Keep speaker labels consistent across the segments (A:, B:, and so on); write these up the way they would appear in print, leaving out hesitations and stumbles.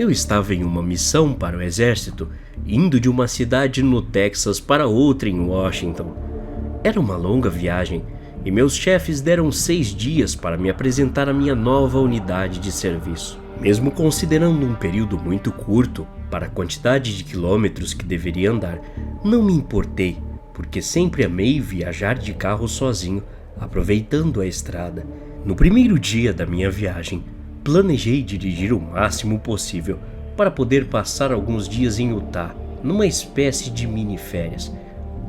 A: Eu estava em uma missão para o exército, indo de uma cidade no Texas para outra em Washington. Era uma longa viagem e meus chefes deram 6 dias para me apresentar a minha nova unidade de serviço. Mesmo considerando um período muito curto para a quantidade de quilômetros que deveria andar, não me importei, porque sempre amei viajar de carro sozinho, aproveitando a estrada. No primeiro dia da minha viagem, planejei dirigir o máximo possível para poder passar alguns dias em Utah, numa espécie de mini-férias.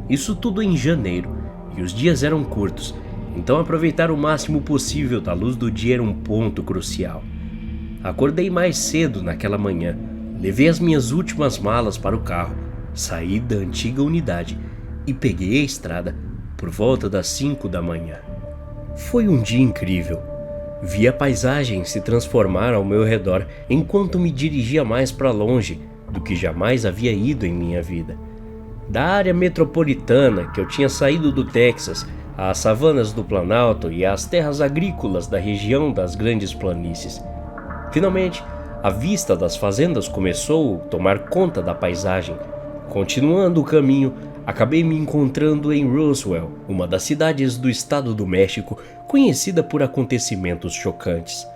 A: Isso tudo em janeiro, e os dias eram curtos, então aproveitar o máximo possível da luz do dia era um ponto crucial. Acordei mais cedo naquela manhã, levei as minhas últimas malas para o carro, saí da antiga unidade e peguei a estrada por volta das 5 da manhã. Foi um dia incrível. Vi a paisagem se transformar ao meu redor enquanto me dirigia mais para longe do que jamais havia ido em minha vida. Da área metropolitana que eu tinha saído do Texas, às savanas do Planalto e às terras agrícolas da região das Grandes Planícies. Finalmente, a vista das fazendas começou a tomar conta da paisagem. Continuando o caminho, acabei me encontrando em Roswell, uma das cidades do estado do México conhecida por acontecimentos chocantes.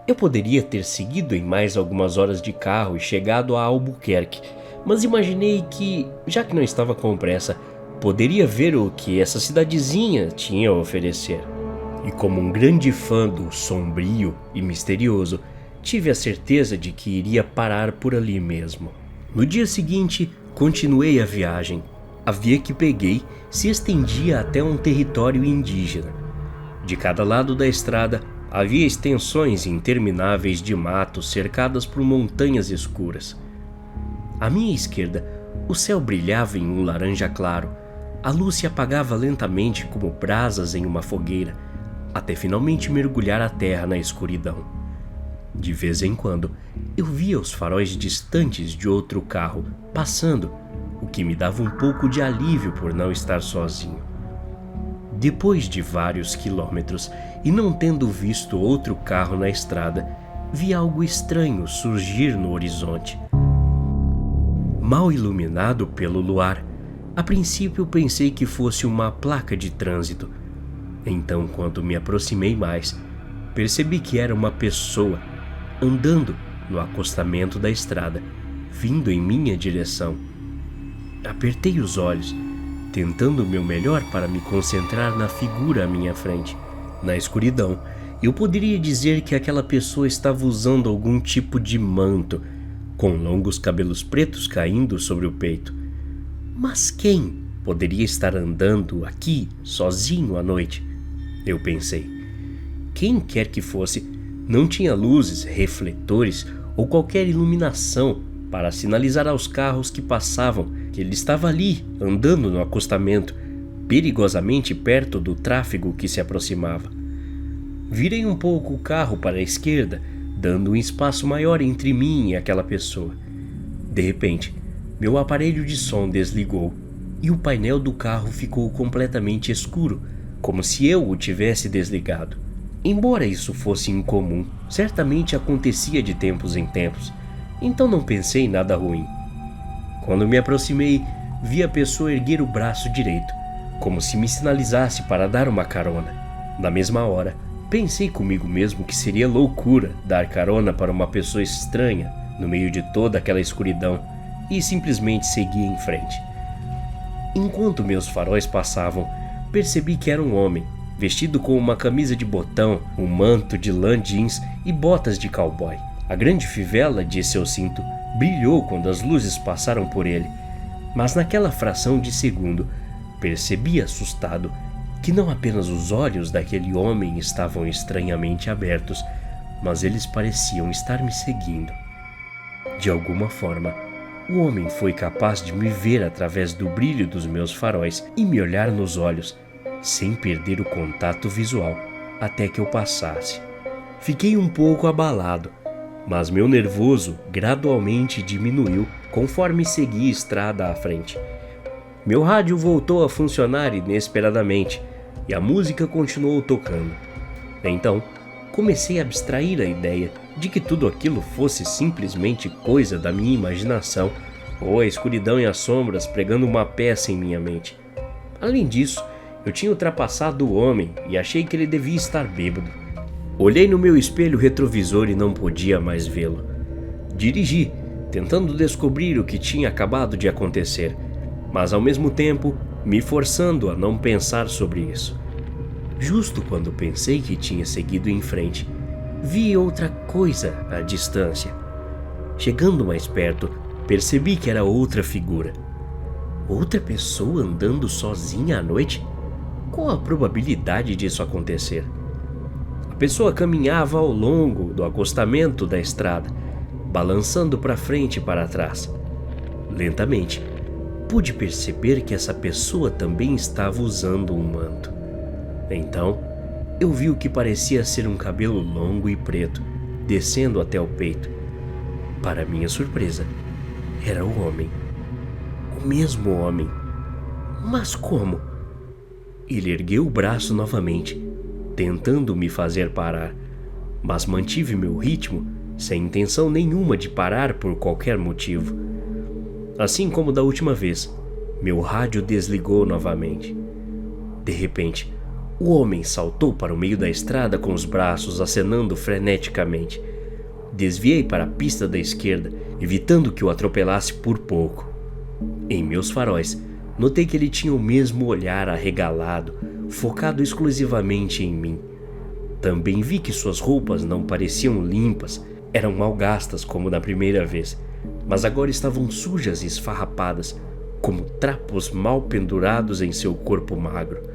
A: Eu poderia ter seguido em mais algumas horas de carro e chegado a Albuquerque, mas imaginei que, já que não estava com pressa, poderia ver o que essa cidadezinha tinha a oferecer. E como um grande fã do sombrio e misterioso, tive a certeza de que iria parar por ali mesmo. No dia seguinte, continuei a viagem. A via que peguei se estendia até um território indígena. De cada lado da estrada, havia extensões intermináveis de matos cercadas por montanhas escuras. À minha esquerda, o céu brilhava em um laranja claro. A luz se apagava lentamente como brasas em uma fogueira, até finalmente mergulhar a terra na escuridão. De vez em quando, eu via os faróis distantes de outro carro passando, o que me dava um pouco de alívio por não estar sozinho. Depois de vários quilômetros e não tendo visto outro carro na estrada, vi algo estranho surgir no horizonte. Mal iluminado pelo luar, a princípio pensei que fosse uma placa de trânsito. Então, quando me aproximei mais, percebi que era uma pessoa andando no acostamento da estrada, vindo em minha direção. Apertei os olhos, tentando o meu melhor para me concentrar na figura à minha frente. Na escuridão, eu poderia dizer que aquela pessoa estava usando algum tipo de manto, com longos cabelos pretos caindo sobre o peito. Mas quem poderia estar andando aqui sozinho à noite? Eu pensei. Quem quer que fosse, não tinha luzes, refletores ou qualquer iluminação para sinalizar aos carros que passavam que ele estava ali, andando no acostamento, perigosamente perto do tráfego que se aproximava. Virei um pouco o carro para a esquerda, dando um espaço maior entre mim e aquela pessoa. De repente, meu aparelho de som desligou e o painel do carro ficou completamente escuro, como se eu o tivesse desligado. Embora isso fosse incomum, certamente acontecia de tempos em tempos, então não pensei em nada ruim. Quando me aproximei, vi a pessoa erguer o braço direito, como se me sinalizasse para dar uma carona. Na mesma hora, pensei comigo mesmo que seria loucura dar carona para uma pessoa estranha no meio de toda aquela escuridão e simplesmente segui em frente. Enquanto meus faróis passavam, percebi que era um homem, vestido com uma camisa de botão, um manto de lã jeans e botas de cowboy. A grande fivela de seu cinto brilhou quando as luzes passaram por ele, mas naquela fração de segundo, percebi assustado que não apenas os olhos daquele homem estavam estranhamente abertos, mas eles pareciam estar me seguindo. De alguma forma, o homem foi capaz de me ver através do brilho dos meus faróis e me olhar nos olhos, sem perder o contato visual, até que eu passasse. Fiquei um pouco abalado, mas meu nervoso gradualmente diminuiu conforme segui estrada à frente. Meu rádio voltou a funcionar inesperadamente e a música continuou tocando. Então, Comecei a abstrair a ideia de que tudo aquilo fosse simplesmente coisa da minha imaginação, ou a escuridão e as sombras pregando uma peça em minha mente. Além disso, eu tinha ultrapassado o homem e achei que ele devia estar bêbado. Olhei no meu espelho retrovisor e não podia mais vê-lo. Dirigi, tentando descobrir o que tinha acabado de acontecer, mas ao mesmo tempo me forçando a não pensar sobre isso. Justo quando pensei que tinha seguido em frente, vi outra coisa à distância. Chegando mais perto, percebi que era outra figura. Outra pessoa andando sozinha à noite? Qual a probabilidade disso acontecer? A pessoa caminhava ao longo do acostamento da estrada, balançando para frente e para trás. Lentamente, pude perceber que essa pessoa também estava usando um manto. Então, eu vi o que parecia ser um cabelo longo e preto, descendo até o peito. Para minha surpresa, era o homem. O mesmo homem. Mas como? Ele ergueu o braço novamente, tentando me fazer parar, mas mantive meu ritmo, sem intenção nenhuma de parar por qualquer motivo. Assim como da última vez, meu rádio desligou novamente. De repente, o homem saltou para o meio da estrada com os braços acenando freneticamente. Desviei para a pista da esquerda, evitando que o atropelasse por pouco. Em meus faróis, notei que ele tinha o mesmo olhar arregalado, focado exclusivamente em mim. Também vi que suas roupas não pareciam limpas, eram mal gastas como da primeira vez, mas agora estavam sujas e esfarrapadas, como trapos mal pendurados em seu corpo magro.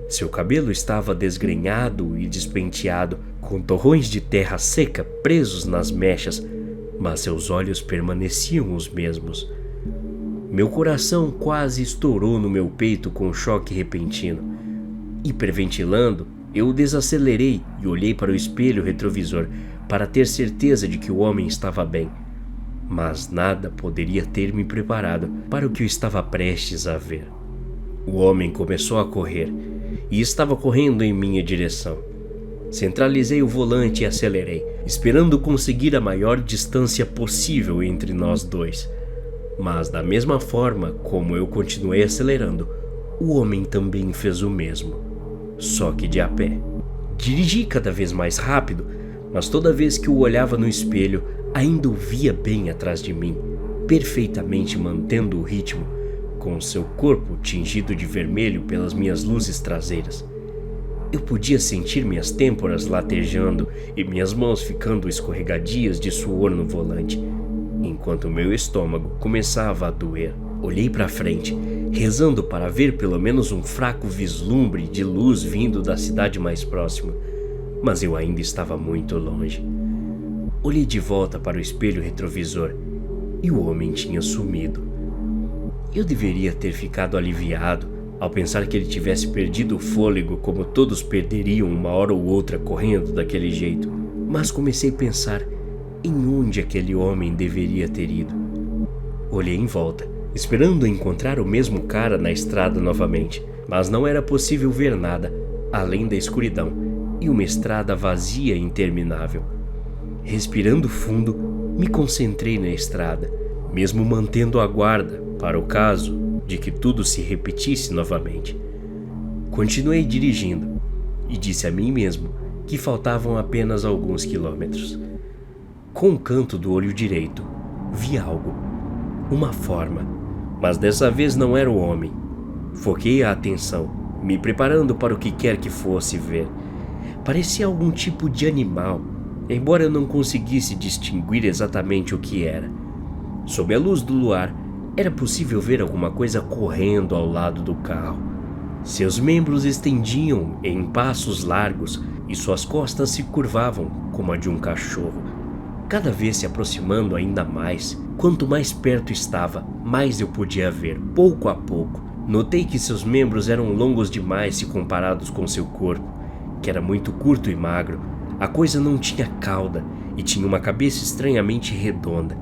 A: Seu cabelo estava desgrenhado e despenteado, com torrões de terra seca presos nas mechas, mas seus olhos permaneciam os mesmos. Meu coração quase estourou no meu peito com um choque repentino. Hiperventilando, eu desacelerei e olhei para o espelho retrovisor para ter certeza de que o homem estava bem. Mas nada poderia ter me preparado para o que eu estava prestes a ver. O homem começou a correr, e estava correndo em minha direção. Centralizei o volante e acelerei, esperando conseguir a maior distância possível entre nós dois. Mas da mesma forma como eu continuei acelerando, o homem também fez o mesmo, só que de a pé. Dirigi cada vez mais rápido, mas toda vez que o olhava no espelho, ainda o via bem atrás de mim, perfeitamente mantendo o ritmo, com seu corpo tingido de vermelho pelas minhas luzes traseiras. Eu podia sentir minhas têmporas latejando e minhas mãos ficando escorregadias de suor no volante, enquanto meu estômago começava a doer. Olhei para frente, rezando para ver pelo menos um fraco vislumbre de luz vindo da cidade mais próxima, mas eu ainda estava muito longe. Olhei de volta para o espelho retrovisor e o homem tinha sumido. Eu deveria ter ficado aliviado ao pensar que ele tivesse perdido o fôlego como todos perderiam uma hora ou outra correndo daquele jeito, mas comecei a pensar em onde aquele homem deveria ter ido. Olhei em volta, esperando encontrar o mesmo cara na estrada novamente, mas não era possível ver nada além da escuridão e uma estrada vazia e interminável. Respirando fundo, me concentrei na estrada, mesmo mantendo a guarda para o caso de que tudo se repetisse novamente. Continuei dirigindo e disse a mim mesmo que faltavam apenas alguns quilômetros. Com o canto do olho direito, vi algo, uma forma, mas dessa vez não era o homem. Foquei a atenção, me preparando para o que quer que fosse ver. Parecia algum tipo de animal, embora eu não conseguisse distinguir exatamente o que era. Sob a luz do luar, era possível ver alguma coisa correndo ao lado do carro. Seus membros estendiam em passos largos e suas costas se curvavam como a de um cachorro, cada vez se aproximando ainda mais. Quanto mais perto estava, mais eu podia ver, pouco a pouco. Notei que seus membros eram longos demais se comparados com seu corpo, que era muito curto e magro. A coisa não tinha cauda e tinha uma cabeça estranhamente redonda.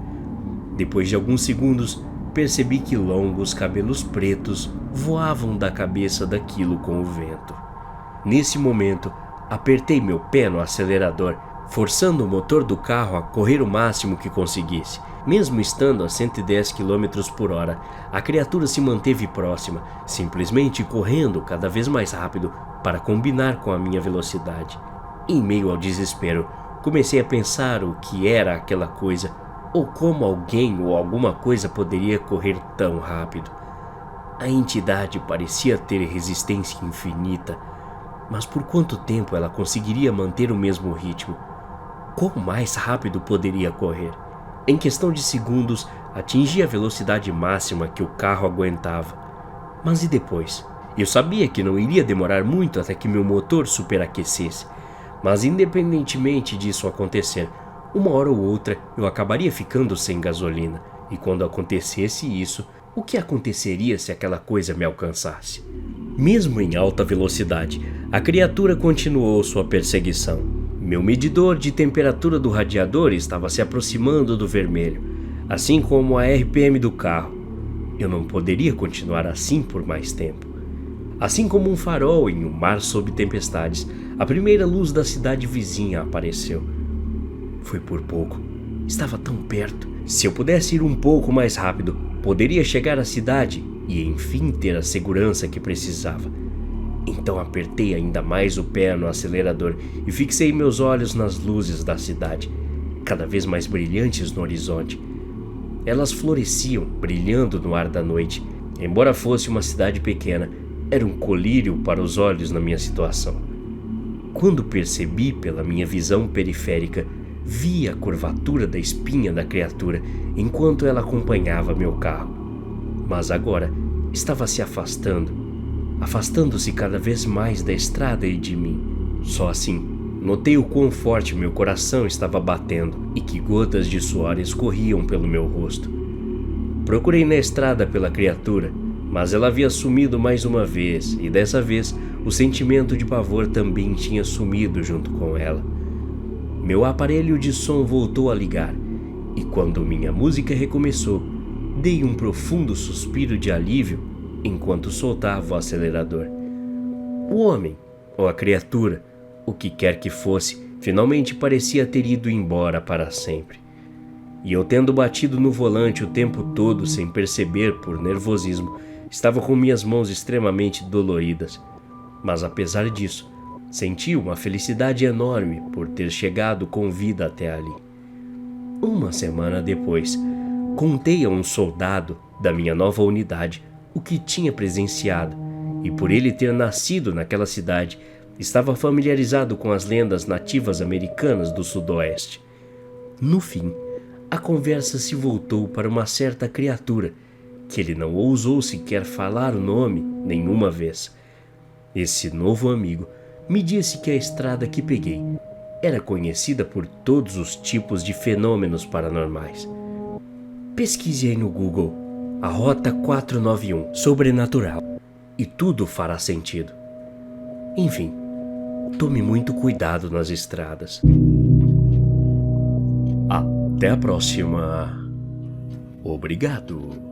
A: Depois de alguns segundos, percebi que longos cabelos pretos voavam da cabeça daquilo com o vento. Nesse momento, Apertei meu pé no acelerador, forçando o motor do carro a correr o máximo que conseguisse. Mesmo estando a 110 km por hora, a criatura se manteve próxima, simplesmente correndo cada vez mais rápido para combinar com a minha velocidade. Em meio ao desespero, comecei a pensar o que era aquela coisa, ou como alguém ou alguma coisa poderia correr tão rápido. A entidade parecia ter resistência infinita, mas por quanto tempo ela conseguiria manter o mesmo ritmo? Quão mais rápido poderia correr? Em questão de segundos, atingi a velocidade máxima que o carro aguentava. Mas e depois? Eu sabia que não iria demorar muito até que meu motor superaquecesse, mas independentemente disso acontecer, uma hora ou outra eu acabaria ficando sem gasolina, e quando acontecesse isso, o que aconteceria se aquela coisa me alcançasse? Mesmo em alta velocidade, a criatura continuou sua perseguição. Meu medidor de temperatura do radiador estava se aproximando do vermelho, assim como a RPM do carro. Eu não poderia continuar assim por mais tempo. Assim como um farol em um mar sob tempestades, a primeira luz da cidade vizinha apareceu. Foi por pouco. Estava tão perto. Se eu pudesse ir um pouco mais rápido, poderia chegar à cidade e enfim ter a segurança que precisava. Então apertei ainda mais o pé no acelerador e fixei meus olhos nas luzes da cidade, cada vez mais brilhantes no horizonte. Elas floresciam, brilhando no ar da noite. Embora fosse uma cidade pequena, era um colírio para os olhos na minha situação. Quando percebi pela minha visão periférica, vi a curvatura da espinha da criatura enquanto ela acompanhava meu carro. Mas agora estava se afastando-se cada vez mais da estrada e de mim. Só assim, notei o quão forte meu coração estava batendo e que gotas de suor escorriam pelo meu rosto. Procurei na estrada pela criatura, mas ela havia sumido mais uma vez, e dessa vez o sentimento de pavor também tinha sumido junto com ela. Meu aparelho de som voltou a ligar, e quando minha música recomeçou, dei um profundo suspiro de alívio enquanto soltava o acelerador. O homem, ou a criatura, o que quer que fosse, finalmente parecia ter ido embora para sempre. E eu, tendo batido no volante o tempo todo sem perceber por nervosismo, estava com minhas mãos extremamente doloridas. Mas apesar disso, senti uma felicidade enorme por ter chegado com vida até ali. Uma semana depois, contei a um soldado da minha nova unidade o que tinha presenciado, e por ele ter nascido naquela cidade, estava familiarizado com as lendas nativas americanas do Sudoeste. No fim, a conversa se voltou para uma certa criatura, que ele não ousou sequer falar o nome nenhuma vez. Esse novo amigo me disse que a estrada que peguei era conhecida por todos os tipos de fenômenos paranormais. Pesquise aí no Google a Rota 491 Sobrenatural e tudo fará sentido. Enfim, tome muito cuidado nas estradas. Até a próxima. Obrigado.